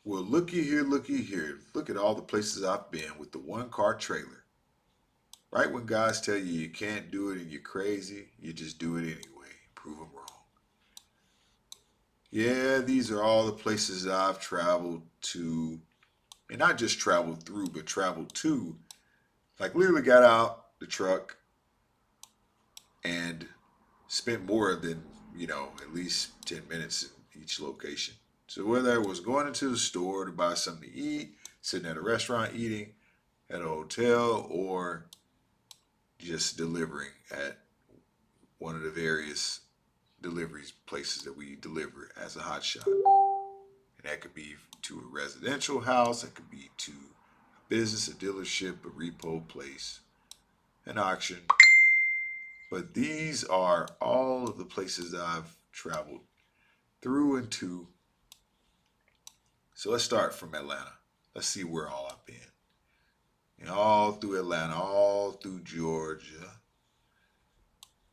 Well, looky here, looky here. Look at all the places I've been with the one car trailer. Right when guys tell you you can't do it and you're crazy, you just do it anyway. Prove them wrong. Yeah, these are all the places I've traveled to, and not just traveled through, but traveled to. Like literally got out the truck and spent more than, at least 10 minutes in each location. So whether I was going into the store to buy something to eat, sitting at a restaurant eating, at a hotel, or just delivering at one of the various deliveries places that we deliver as a hot shot. And that could be to a residential house, that could be to a business, a dealership, a repo place, an auction. But these are all of the places I've traveled through and to. So let's start from Atlanta. Let's see where all I've been. And all through Atlanta, all through Georgia.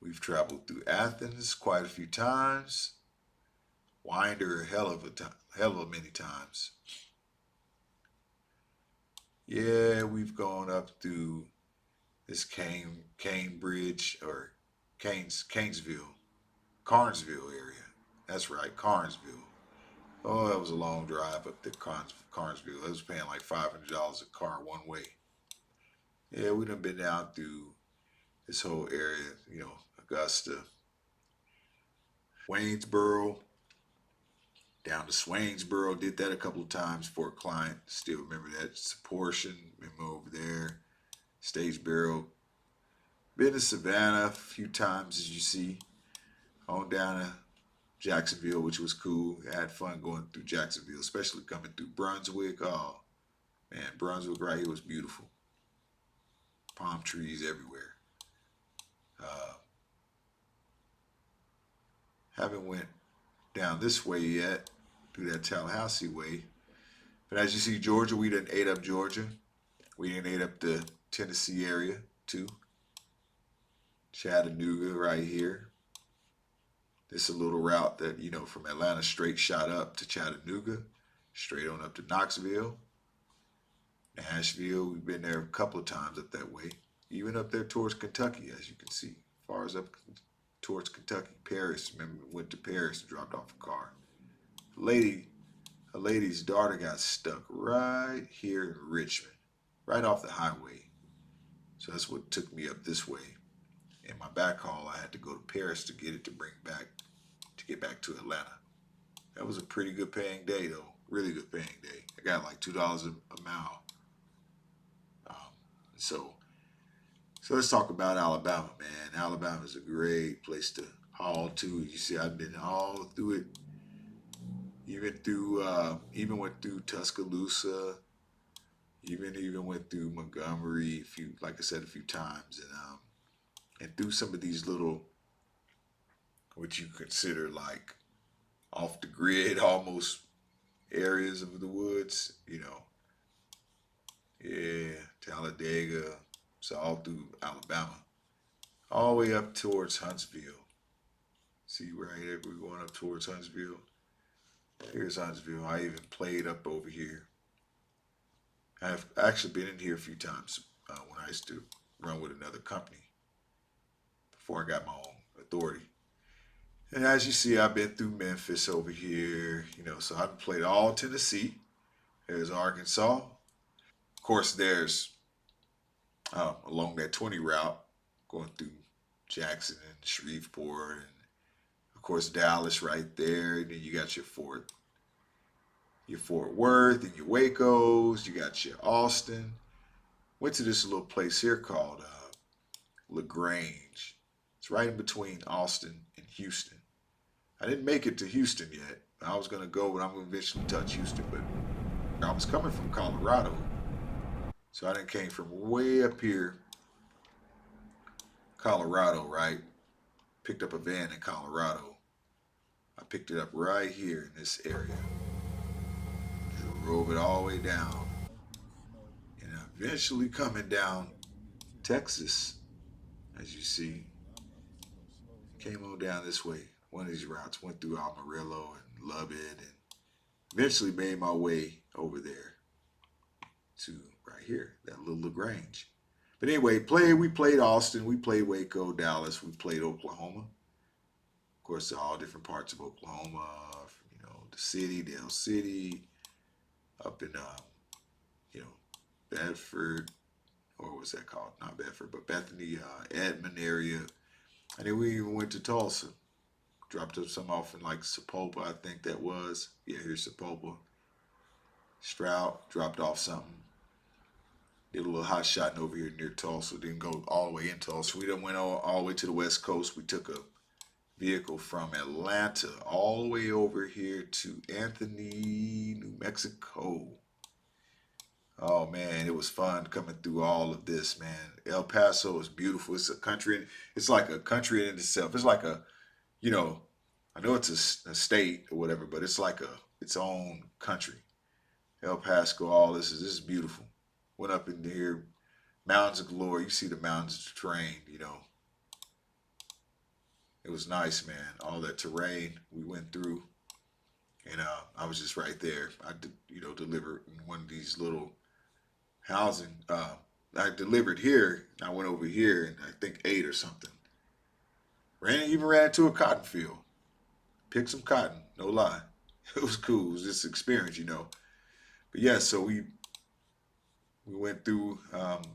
We've traveled through Athens quite a few times. Winder, hell of a many times. Yeah, we've gone up through this Cambridge or Canesville, Carnesville area. That's right, Carnesville. Oh, that was a long drive up to Carnesville. I was paying like $500 a car one way. Yeah, we done been down through this whole area, Augusta, Waynesboro, down to Swainsboro. Did that a couple of times for a client. Still remember that. It's a portion. Remember over there. Statesboro. Been to Savannah a few times, as you see. On down to Jacksonville, which was cool. I had fun going through Jacksonville, especially coming through Brunswick. Oh, man, Brunswick right here was beautiful. Palm trees everywhere. Uh, haven't went down this way yet, through that Tallahassee way. But as you see, Georgia, we didn't ate up Georgia. We didn't ate up the Tennessee area too. Chattanooga right here. This is a little route that, from Atlanta straight shot up to Chattanooga, straight on up to Knoxville, Nashville. We've been there a couple of times up that way. Even up there towards Kentucky, as you can see. As far as up towards Kentucky. Paris, remember, went to Paris and dropped off a car. A lady's daughter got stuck right here in Richmond, right off the highway. So that's what took me up this way. In my back haul, I had to go to Paris to get it to bring back to get back to Atlanta. That was a pretty good paying day, though. Really good paying day. I got like $2 a mile. Um, so, so let's talk about Alabama, man. Alabama is a great place to haul to. You see, I've been all through it. Even went through Tuscaloosa. Even went through Montgomery. Like I said, a few times, and through some of these little, what you consider like off the grid almost areas of the woods, yeah, Talladega, so all through Alabama, all the way up towards Huntsville. See right here, we're going up towards Huntsville. Here's Huntsville. I even played up over here. I've actually been in here a few times when I used to run with another company before I got my own authority. And as you see, I've been through Memphis over here, so I've played all Tennessee. There's Arkansas. Of course, there's along that 20 route going through Jackson and Shreveport, and of course Dallas right there. And then you got your Fort Worth and your Wacos. You got your Austin. Went to this little place here called LaGrange. It's right in between Austin and Houston. I didn't make it to Houston yet. I was gonna go, but I'm gonna eventually touch Houston. But I was coming from Colorado, so I didn't came from way up here, Colorado, right? Picked up a van in Colorado. I picked it up right here in this area. Drove it all the way down, and eventually coming down Texas, as you see, came on down this way. One of these routes went through Amarillo and Lubbock, and eventually made my way. over there to right here, that little LaGrange. But anyway, we played Austin, we played Waco, Dallas, we played Oklahoma. Of course, all different parts of Oklahoma, the city, Dale City, up in you know, Bedford, or what's that called? Not Bedford, but Bethany, Edmond area. And then we even went to Tulsa. Dropped up some off in like Sapulpa, I think that was. Yeah, here's Sapulpa. Stroud dropped off something. Did a little hot shotting over here near Tulsa. Didn't go all the way in Tulsa. We done went all the way to the West Coast. We took a vehicle from Atlanta all the way over here to Anthony, New Mexico. Oh man, it was fun coming through all of this, man. El Paso is beautiful. It's a country. It's like a country in itself. It's like you know, I know it's a state or whatever, but it's like its own country. El Paso, all this is beautiful. Went up in here, mountains of glory. You see the mountains of terrain, It was nice, man. All that terrain we went through, and I was just right there. I delivered in one of these little housing. I delivered here, and I went over here, and I think ate or something. Even ran into a cotton field. Picked some cotton, no lie. It was cool. It was just experience. But yeah, so we went through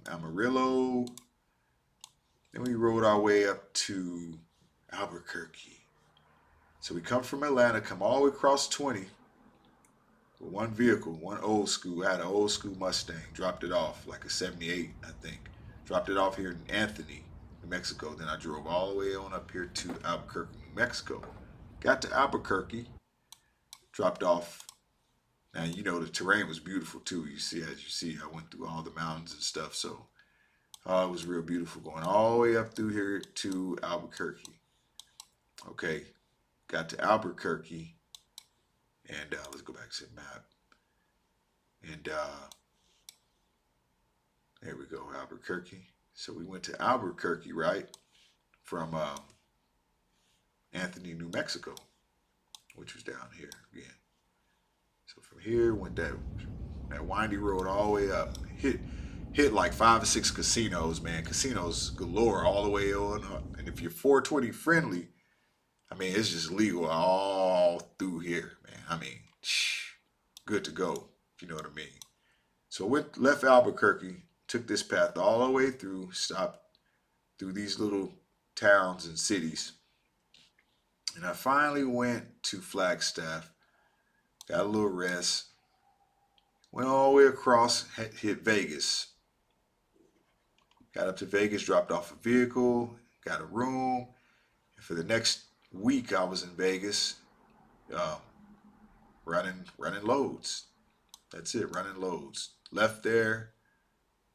Amarillo, then we rode our way up to Albuquerque. So we come from Atlanta, come all the way across 20 with one vehicle, one old school. I had an old school Mustang, dropped it off, like a 78, I think. Dropped it off here in Anthony, New Mexico. Then I drove all the way on up here to Albuquerque, New Mexico. Got to Albuquerque, dropped off. Now, the terrain was beautiful too. As you see, I went through all the mountains and stuff. So it was real beautiful going all the way up through here to Albuquerque. Okay, got to Albuquerque, and let's go back to the map. And there we go, Albuquerque. So we went to Albuquerque, right, from Anthony, New Mexico, which was down here again. So from here, went that windy road all the way up. Hit like 5 or 6 casinos, man. Casinos galore all the way on up. And if you're 420 friendly, it's just legal all through here, man. Good to go, if you know what I mean. So left Albuquerque, took this path all the way through, stopped through these little towns and cities. And I finally went to Flagstaff, got a little rest, went all the way across, hit Vegas. Got up to Vegas, dropped off a vehicle, got a room. And for the next week, I was in Vegas, running loads. That's it, running loads. Left there,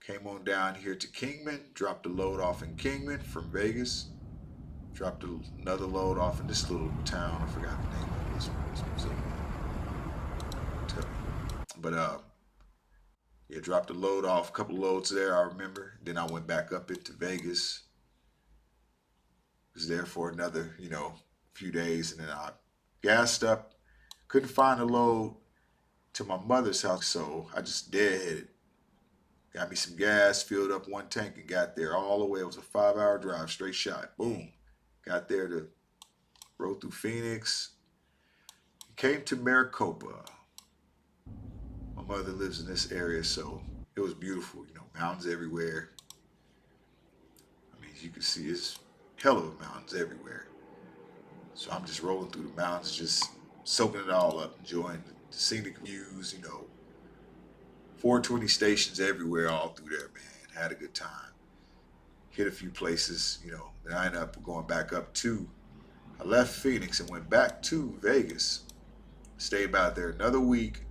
came on down here to Kingman, dropped a load off in Kingman from Vegas. Dropped another load off in this little town. I forgot the name of this one. But yeah, dropped a load off, a couple loads there, I remember. Then I went back up into Vegas. Was there for another, few days, and then I gassed up. Couldn't find a load to my mother's house, so I just deadheaded. Got me some gas, filled up one tank, and got there all the way. It was a 5-hour drive, straight shot. Boom. Got there to rode through Phoenix. Came to Maricopa. My mother lives in this area, so it was beautiful. Mountains everywhere. You can see it's hell of mountains everywhere. So I'm just rolling through the mountains, just soaking it all up, enjoying the scenic views, 420 stations everywhere, all through there, man. Had a good time. Hit a few places, then I ended up going back up to, I left Phoenix and went back to Vegas. Stayed about there another week,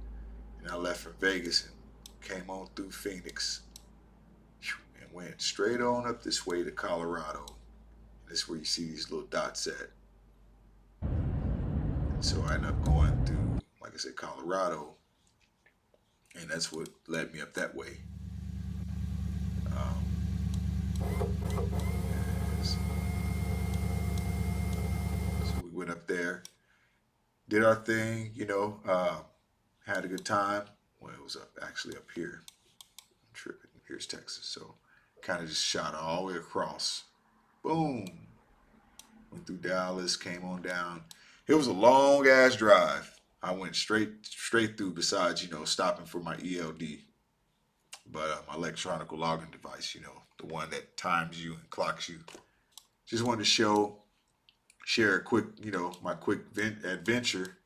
and I left from Vegas and came on through Phoenix and went straight on up this way to Colorado. This is where you see these little dots at. And so I ended up going through, like I said, Colorado, and that's what led me up that way. So we went up there, did our thing, had a good time, Well, it was actually up here. I'm tripping. Here's Texas. So kind of just shot all the way across. Boom. Went through Dallas, came on down. It was a long ass drive. I went straight through. Besides, stopping for my ELD, but my electronic logging device, the one that times you and clocks you. Just wanted to share a quick, my quick adventure.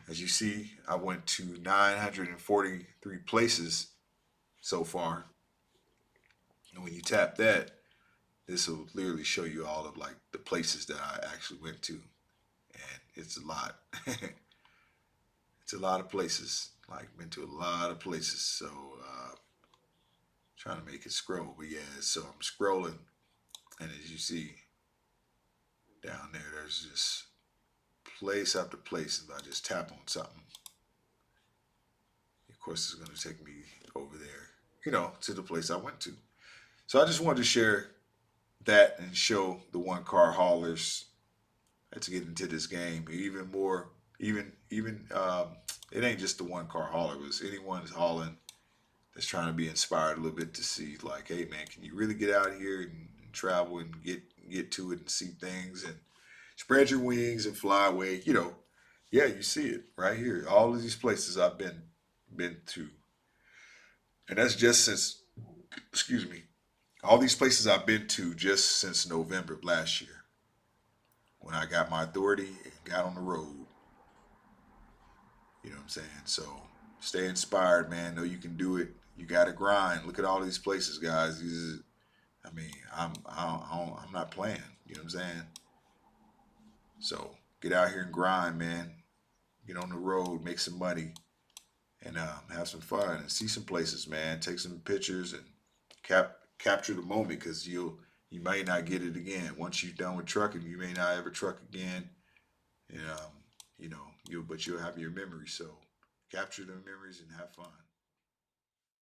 As you see, I went to 943 places so far. And when you tap that, this will literally show you all of like the places that I actually went to. And it's a lot. It's a lot of places. Like been to a lot of places. So trying to make it scroll. But yeah, so I'm scrolling, and as you see down there, there's just place after place. If I just tap on something, of course, it's going to take me over there, to the place I went to. So I just wanted to share that and show the one car haulers to get into this game even more. Even it ain't just the one car hauler. It's anyone who's hauling that's trying to be inspired a little bit to see like, hey man, can you really get out here and travel and get to it and see things and spread your wings and fly away? Yeah, you see it right here. All of these places I've been to, and that's just since, excuse me, all these places I've been to just since November of last year when I got my authority and got on the road. You know what I'm saying? So stay inspired, man. Know you can do it. You got to grind. Look at all these places, guys. I mean, I'm not playing. You know what I'm saying? So get out here and grind, man. Get on the road, make some money, and have some fun and see some places, man. Take some pictures and capture the moment because you may not get it again. Once you're done with trucking, you may not ever truck again, and but you'll have your memories. So capture the memories and have fun.